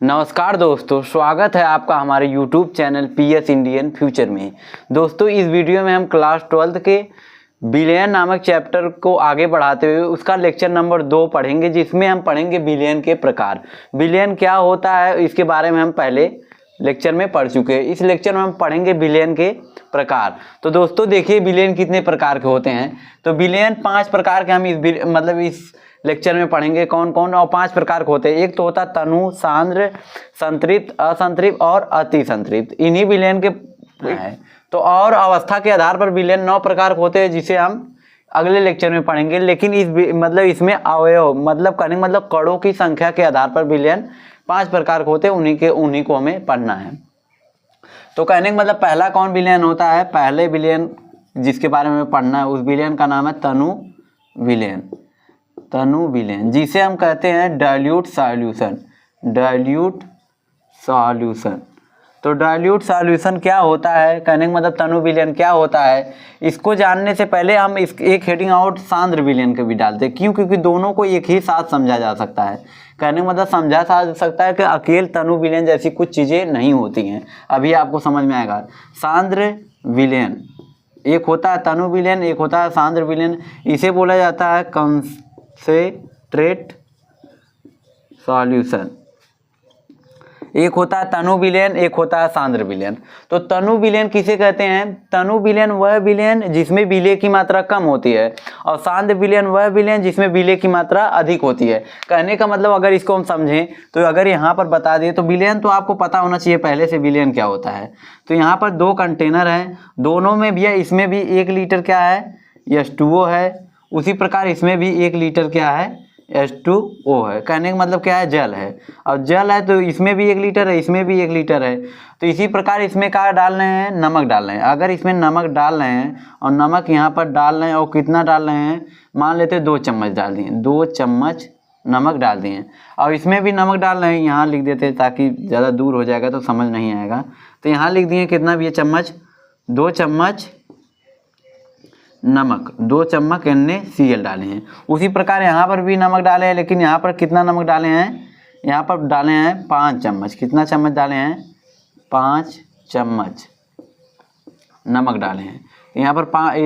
नमस्कार दोस्तों, स्वागत है आपका हमारे YouTube channel PS Indian future में। दोस्तों, इस वीडियो में हम क्लास 12th के बिलियन नामक चैप्टर को आगे बढ़ाते हुए उसका लेक्चर नंबर 2 पढ़ेंगे, जिसमें हम पढ़ेंगे बिलियन के प्रकार। बिलियन क्या होता है इसके बारे में हम पहले लेक्चर में पढ़ चुके हैं। इस लेक्चर में हम पढ़ेंगे बिलियन के प्रकार। तो दोस्तों देखिए, बिलियन कितने प्रकार के होते हैं। तो बिलियन 5 प्रकार के हम इस लेक्चर में पढ़ेंगे। कौन कौन और 5 प्रकार के होते हैं। एक तो होता है तनु, सांद्र, संतृप्त, असंतृप्त और अति संतृप्त। इन्हीं बिलियन के है। तो और अवस्था के आधार पर बिलियन 9 प्रकार के होते हैं, जिसे हम अगले लेक्चर में पढ़ेंगे। लेकिन इसमें अवयव मतलब कणों की संख्या के आधार पर बिलियन 5 प्रकार के होते हैं, उन्हीं को हमें पढ़ना है। तो कहने का मतलब पहला कौन बिलियन होता है, पहले बिलियन जिसके बारे में पढ़ना है उस बिलियन का नाम है तनु बिलियन। तनु बिलियन जिसे हम कहते हैं डाइल्यूट सॉल्यूशन। Dilute solution. तो डाइल्यूट सॉल्यूशन क्या होता है, कहने का मतलब तनु बिलियन क्या होता है, इसको जानने से पहले हम एक हेडिंग आउट सांद्र बिलियन के भी डालते हैं। क्यों? क्योंकि दोनों को एक ही साथ समझा जा सकता है। कहने का मतलब समझा जा सकता है कि अकेले तनु बिलियन जैसी कुछ चीज़ें नहीं होती हैं। अभी आपको समझ में आएगा। सांद्र बिलियन एक होता है तनु बिलियन, एक होता है सांद्र बिलियन। इसे बोला जाता है कंसेंट्रेट सॉल्यूशन। एक होता है तनु बिलियन, एक होता है सांद्र बिलियन। तो तनु बिलियन किसे कहते हैं? तनु बिलियन वह बिलियन जिसमें विलेय की मात्रा कम होती है, और सांद्र बिलियन वह बिलियन जिसमें विलेय की मात्रा अधिक होती है। कहने का मतलब अगर इसको हम समझें तो अगर यहाँ पर बता दिए तो बिलियन तो आपको पता होना चाहिए पहले से बिलियन क्या होता है। तो यहाँ पर 2 कंटेनर हैं, दोनों में भी है। इसमें भी 1 लीटर क्या है, H2O है। उसी प्रकार इसमें भी 1 लीटर क्या है, H2O है। कहने का मतलब क्या है, जल है। और जल है तो इसमें भी 1 लीटर है, इसमें भी 1 लीटर है। तो इसी प्रकार इसमें क्या डाल रहे हैं, नमक डाल रहे हैं। अगर इसमें नमक डाल रहे हैं और नमक यहाँ पर डाल रहे हैं, और कितना डाल रहे हैं, मान लेते हैं 2 चम्मच डाल दिए, 2 चम्मच नमक डाल दिए। और इसमें भी नमक डाल रहे हैं, यहाँ लिख देते हैं ताकि ज़्यादा दूर हो जाएगा तो समझ नहीं आएगा। तो यहाँ लिख दिए कितना भी है चम्मच, 2 चम्मच नमक, 2 चम्मच NaCl डाले हैं। उसी प्रकार यहाँ पर भी नमक डाले हैं, लेकिन यहाँ पर कितना नमक डाले हैं, यहाँ पर डाले हैं 5 चम्मच। कितना चम्मच डाले हैं, 5 चम्मच नमक डाले हैं। यहाँ पर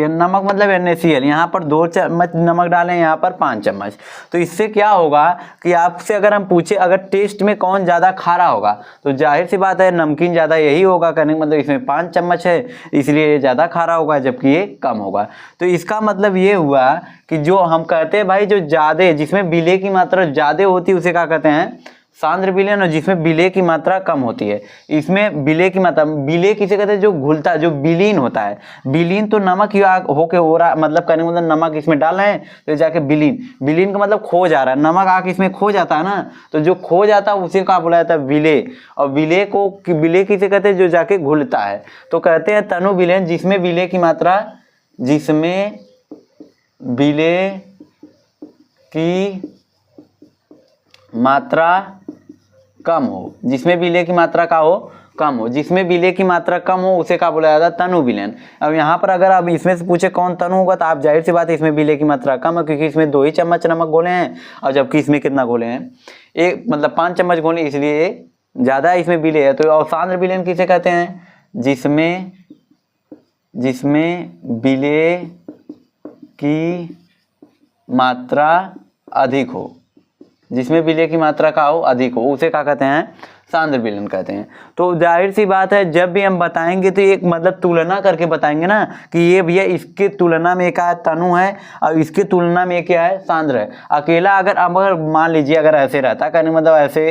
नमक मतलब NaCl, यहाँ पर 2 चम्मच नमक डालें, यहाँ पर 5 चम्मच। तो इससे क्या होगा कि आपसे अगर हम पूछे अगर टेस्ट में कौन ज़्यादा खारा होगा, तो जाहिर सी बात है नमकीन ज़्यादा यही होगा। कहने का मतलब इसमें 5 चम्मच है, इसलिए ये ज़्यादा खारा होगा, जबकि ये कम होगा। तो इसका मतलब ये हुआ कि जो हम कहते हैं भाई जो ज़्यादा जिसमें विलेय की मात्रा ज़्यादा होती है उसे क्या कहते हैं, सांद्र बिलियन। और जिसमें विलेय की मात्रा कम होती है, इसमें विलेय की मात्रा, विलेय किसे कहते हैं, जो घुलता जो विलीन होता है। विलीन तो नमक ही होके हो रहा, मतलब कहने का मतलब नमक इसमें डाल रहे हैं तो जाके विलीन, विलीन का मतलब खो जा रहा है। नमक आके इसमें खो जाता है ना, तो जो खो जाता है उसे क्या बोला जाता है, विलेय। और विलेय किसे कहते हैं, जो जाके घुलता है। तो कहते हैं तनु बिलियन जिसमें विलेय की मात्रा, जिसमें विलेय की मात्रा कम हो, जिसमें विलेय की मात्रा का हो कम हो, जिसमें विलेय की मात्रा कम हो उसे क्या बोला जाता है, तनु बिलियन। अब यहाँ पर अगर आप इसमें से पूछे कौन तनु होगा, तो आप जाहिर सी बात है इसमें विलेय की मात्रा कम है, क्योंकि इसमें 2 ही चम्मच नमक घोले हैं, और जबकि इसमें कितना घोले हैं, एक मतलब 5 चम्मच घोले, इसलिए ज़्यादा इसमें विलेय है। तो और सांद्र बिलियन किसे कहते हैं, जिसमें विलेय की मात्रा अधिक हो, जिसमें विलेय की मात्रा का हो अधिक हो, उसे क्या कहते हैं, सांद्र बिलियन कहते हैं। तो जाहिर सी बात है जब भी हम बताएंगे तो एक मतलब तुलना करके बताएंगे ना, कि ये भैया इसके तुलना में क्या है, तनु है, और इसके तुलना में क्या है, सांद्र है। अकेला अगर मान लीजिए अगर ऐसे रहता, कहने मतलब ऐसे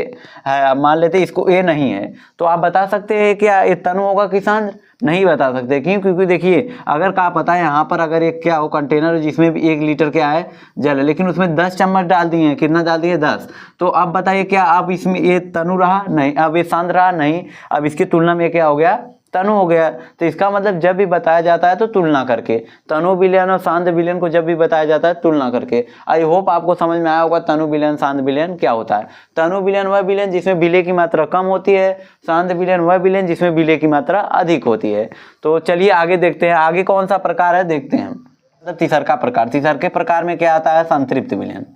है, मान लेते इसको ए नहीं है, तो आप बता सकते हैं क्या ये तनु होगा कि सांद्र? नहीं बता सकते। क्यों? क्योंकि देखिए अगर क्या पता है यहाँ पर अगर एक क्या हो कंटेनर जिसमें भी 1 लीटर क्या है, जल है, लेकिन उसमें 10 चम्मच डाल दिए हैं। कितना डाल दिए, 10। तो अब बताइए क्या अब इसमें ये तनु रहा? नहीं। अब ये सांद्र रहा? नहीं। अब इसकी तुलना में क्या हो गया, तनु हो गया। तो इसका मतलब जब भी बताया जाता है तो तुलना करके, तनु बिलियन और सांद्र बिलियन को जब भी बताया जाता है तुलना करके। आई होप आपको समझ में आया होगा तनु बिलियन सांद्र बिलियन क्या होता है। तनु बिलियन वह बिलियन जिसमें विलेय की मात्रा कम होती है, सांद्र बिलियन वह बिलियन जिसमें विलेय की मात्रा अधिक होती है। तो चलिए आगे देखते हैं, आगे कौन सा प्रकार है देखते हैं। मतलब तीसरा प्रकार, तीसरे प्रकार में क्या आता है, संतृप्त विलयन।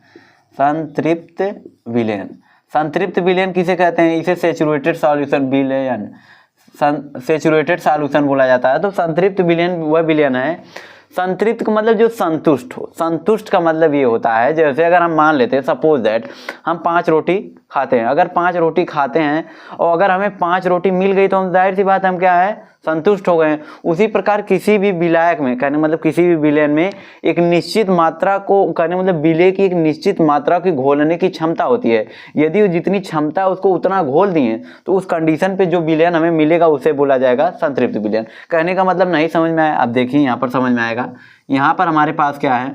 संतृप्त विलयन, संतृप्त विलयन किसे कहते हैं? इसे सेचुरेटेड सॉल्यूशन विलयन, सेचुरेटेड सॉल्यूशन बोला जाता है। तो संतृप्त विलयन वह विलयन है, संतृप्त का मतलब जो संतुष्ट हो। संतुष्ट का मतलब ये होता है, जैसे अगर हम मान लेते हैं सपोज दैट हम 5 रोटी खाते हैं, अगर 5 रोटी खाते हैं और अगर हमें 5 रोटी मिल गई तो हम जाहिर सी बात हम क्या है, संतुष्ट हो गए। उसी प्रकार किसी भी विलायक में कहने मतलब किसी भी विलयन में एक निश्चित मात्रा को कहने मतलब विलय की एक निश्चित मात्रा की घोलने की क्षमता होती है। यदि जितनी क्षमता उसको उतना घोल दिए तो उस कंडीशन पे जो विलयन हमें मिलेगा उसे बोला जाएगा संतृप्त विलयन। कहने का मतलब नहीं समझ में आया? अब देखिए यहाँ पर समझ में आएगा। यहाँ पर हमारे पास क्या है,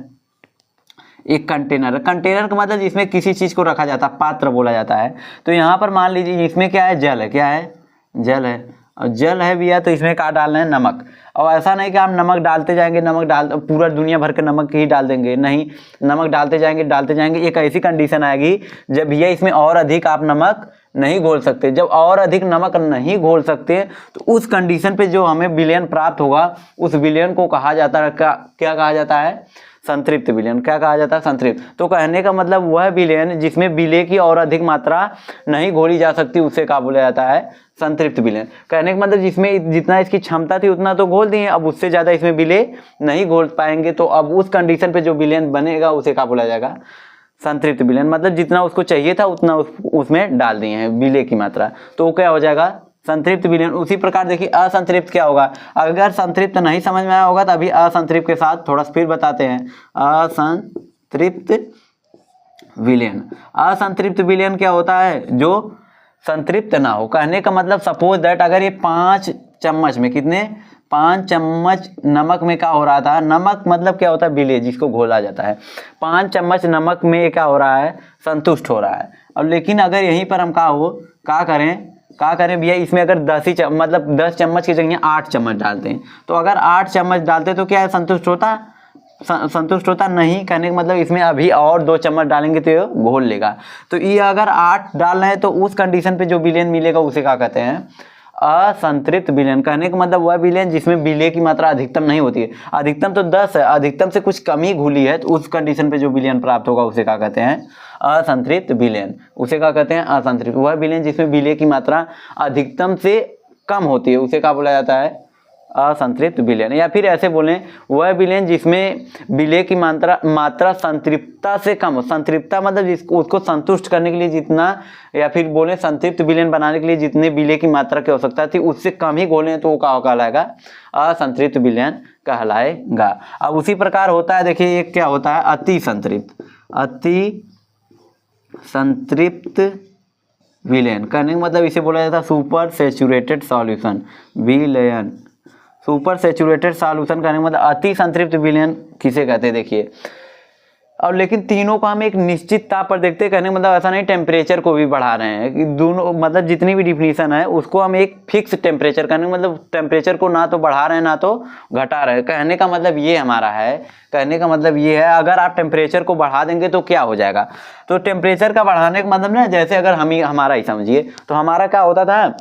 एक कंटेनर। कंटेनर का मतलब जिसमें किसी चीज को रखा जाता है, पात्र बोला जाता है। तो यहाँ पर मान लीजिए इसमें क्या है, जल है। क्या है? जल है। और जल है भैया, तो इसमें क्या डालना है, नमक। और ऐसा नहीं कि हम नमक डालते जाएंगे, नमक डाल पूरा दुनिया भर के नमक ही डाल देंगे, नहीं, नमक डालते जाएंगे। एक ऐसी कंडीशन आएगी जब भैया इसमें और अधिक आप नमक नहीं घोल सकते। जब और अधिक नमक नहीं घोल सकते तो उस कंडीशन पे जो हमें विलयन प्राप्त होगा उस विलयन को कहा जाता है, क्या कहा जाता है, संतृप्त विलयन। क्या कहा जाता है, संतृप्त। तो कहने का मतलब वह विलयन जिसमें विलय की और अधिक मात्रा नहीं घोली जा सकती उसे क्या बोला जाता है, संतृप्त विलयन। कहने का मतलब जिसमें जितना इसकी क्षमता थी उतना तो घोल दिए, अब उससे ज्यादा इसमें विलय नहीं घोल पाएंगे, तो अब उस कंडीशन पे जो विलयन बनेगा उसे क्या बोला जाएगा, संतृप्त विलयन। मतलब जितना उसको चाहिए था उतना उसमें डाल दिए हैं विलय की मात्रा, तो क्या हो जाएगा, संतृप्त विलयन। उसी प्रकार देखिए असंतृप्त क्या होगा। अगर संतृप्त नहीं समझ में आया होगा तो अभी असंतृप्त के साथ थोड़ा फिर बताते हैं। असंतृप्त विलयन, असंतृप्त विलयन क्या होता है, जो संतृप्त ना हो। कहने का मतलब सपोज दैट अगर ये 5 चम्मच में कितने, 5 चम्मच नमक में क्या हो रहा था, नमक मतलब क्या होता है, विलय जिसको घोला जाता है। 5 चम्मच नमक में क्या हो रहा है, संतुष्ट हो रहा है। और लेकिन अगर यहीं पर हम क्या करें भैया, इसमें अगर 10 चम्मच की जगह 8 चम्मच डालते हैं, तो अगर 8 चम्मच डालते तो क्या है, संतुष्ट होता नहीं। कहने का मतलब इसमें अभी और 2 चम्मच डालेंगे तो ये घोल लेगा। तो ये अगर 8 डाल रहे हैं तो उस कंडीशन पे जो विलयन मिलेगा उसे क्या कहते हैं, असंतृप्त विलयन। कहने का मतलब वह विलयन जिसमें विलय की मात्रा अधिकतम नहीं होती है। अधिकतम तो 10 है, अधिकतम से कुछ कमी घुली है, तो उस कंडीशन पे जो विलयन प्राप्त होगा उसे क्या कहते हैं, असंतृप्त विलयन। उसे क्या कहते हैं, असंतृप्त। वह विलयन जिसमें विलय की मात्रा अधिकतम से कम होती है उसे क्या बोला जाता है, असंतृप्त विलयन। या फिर ऐसे बोलें, वह विलयन जिसमें विलय की मात्रा संतृप्तता से कम हो। संतृप्तता मतलब जिसको उसको संतुष्ट करने के लिए जितना, या फिर बोले संतृप्त विलयन बनाने के लिए जितने विलय की मात्रा की आवश्यकता थी उससे कम ही घोलें तो वो क्या कहलाएगा, असंतृप्त विलयन कहलाएगा। अब उसी प्रकार होता है, देखिए एक क्या होता है, अति संतृप्त विलयन। कहने का मतलब इसे बोला जाता है सुपर सैचुरेटेड सॉल्यूशन विलयन। सुपर सैचुरेटेड सॉल्यूशन कहने का मतलब अति संतृप्त विलयन किसे कहते हैं, देखिए। और लेकिन तीनों को हम एक निश्चित ताप पर देखते हैं। कहने का मतलब ऐसा नहीं टेम्परेचर को भी बढ़ा रहे हैं कि दोनों, मतलब जितनी भी डिफिनीशन है उसको हम एक फिक्स टेम्परेचर, कहने का मतलब टेम्परेचर को ना तो बढ़ा रहे हैं ना तो घटा रहे हैं। कहने का मतलब ये हमारा है, कहने का मतलब ये है, अगर आप टेम्परेचर को बढ़ा देंगे तो क्या हो जाएगा। तो टेम्परेचर का बढ़ाने का मतलब ना, जैसे अगर हमारा ही समझिए, तो हमारा क्या होता था,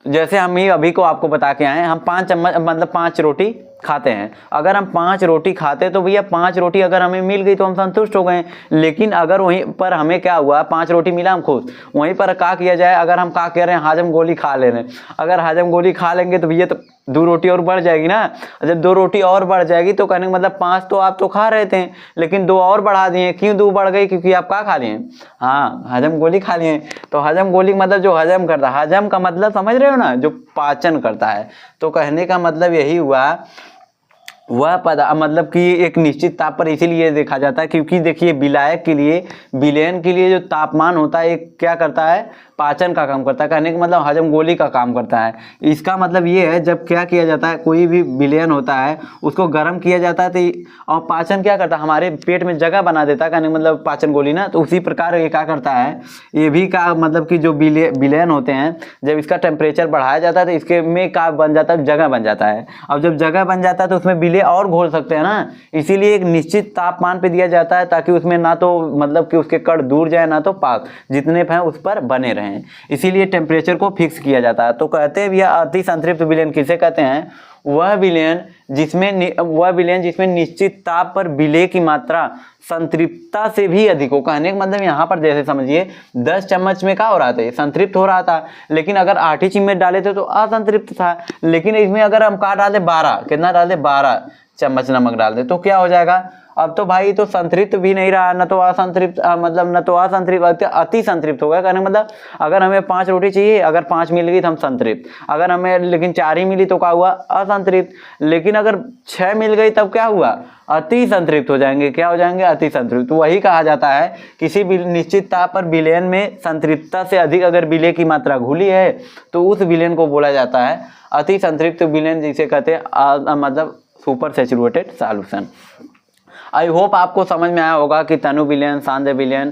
जैसे हम ही अभी को आपको बता के आए, हम 5 चम्मच मतलब 5 रोटी खाते हैं। अगर हम 5 रोटी खाते तो भैया 5 रोटी अगर हमें मिल गई तो हम संतुष्ट हो गए। लेकिन अगर वहीं पर हमें क्या हुआ, 5 रोटी मिला हम खुश, वहीं पर क्या किया जाए, अगर हम क्या कह रहे हैं, हजम गोली खा ले रहे हैं। अगर हजम गोली खा लेंगे तो भैया तो 2 रोटी और बढ़ जाएगी ना। जब 2 रोटी और बढ़ जाएगी तो कहने का मतलब 5 तो आप तो खा रहे थे, लेकिन 2 और बढ़ा दिए। क्यों 2 बढ़ गई, क्योंकि आप क्या खा लिए, हाँ हजम गोली खा लिए। तो हजम गोली मतलब जो हजम करता है, हजम का मतलब समझ रहे हो ना, जो पाचन करता है। तो कहने का मतलब यही हुआ, वह मतलब कि एक निश्चित ताप पर इसीलिए देखा जाता है क्योंकि देखिए विलायक के लिए, विलयन के लिए जो तापमान होता है एक क्या करता है, पाचन का काम करता है। कहने का मतलब हजम गोली का काम करता है। इसका मतलब ये है, जब क्या किया जाता है, कोई भी विलयन होता है उसको गर्म किया जाता है तो, और पाचन क्या करता है, हमारे पेट में जगह बना देता है। कहने का मतलब पाचन गोली ना, तो उसी प्रकार ये क्या करता है, ये भी का मतलब कि जो विलयन होते हैं, जब इसका टेम्परेचर बढ़ाया जाता है तो इसके में क्या बन जाता है, जगह बन जाता है। अब जब जगह बन जाता है तो उसमें विलय और घोल सकते हैं ना, इसीलिए एक निश्चित तापमान पे दिया जाता है ताकि उसमें ना तो मतलब कि उसके कण दूर जाए ना तो पास, जितने हैं उस पर बने रहें। इसीलिए टेम्परेचर को फिक्स किया जाता है। तो कहते हैं भैया अति संतृप्त विलयन किसे कहते हैं, वह विलयन जिसमें निश्चित ताप पर विलेय की मात्रा संतृप्तता से भी अधिक हो। कहने का मतलब यहाँ पर जैसे समझिए 10 चम्मच में क्या हो रहा था, संतृप्त हो रहा था, लेकिन अगर 8 ही चम्मच डाले थे तो असंतृप्त था। लेकिन इसमें अगर हम क्या डाल दे 12, कितना डाल दे 12 चम्मच नमक डाल दे तो क्या हो जाएगा, अब तो भाई तो संतृप्त भी नहीं रहा, न तो असंतृप्त, मतलब न तो असंतृप्त, अति संतृप्त हो गया। कहने मतलब अगर हमें 5 रोटी चाहिए, अगर 5 मिल गई तो हम संतृप्त, अगर हमें लेकिन 4 ही मिली तो क्या हुआ, असंतृप्त। लेकिन अगर 6 मिल गई तब क्या हुआ, अति संतृप्त हो जाएंगे। क्या हो जाएंगे, अति संतृप्त। तो वही कहा जाता है किसी भी निश्चित ताप पर विलयन में संतृप्तता से अधिक अगर विलेय की मात्रा घुली है तो उस विलयन को बोला जाता है अति संतृप्त विलयन, जिसे कहते हैं मतलब super saturated solution. I hope आपको समझ में आया होगा कि तनु विलयन, सांद्र विलयन,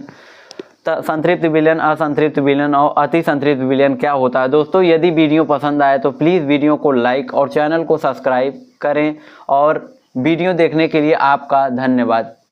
संतृप्त विलयन, असंतृप्त विलयन और अति संतृप्त विलयन क्या होता है। दोस्तों यदि वीडियो पसंद आए तो प्लीज़ वीडियो को लाइक और चैनल को सब्सक्राइब करें, और वीडियो देखने के लिए आपका धन्यवाद।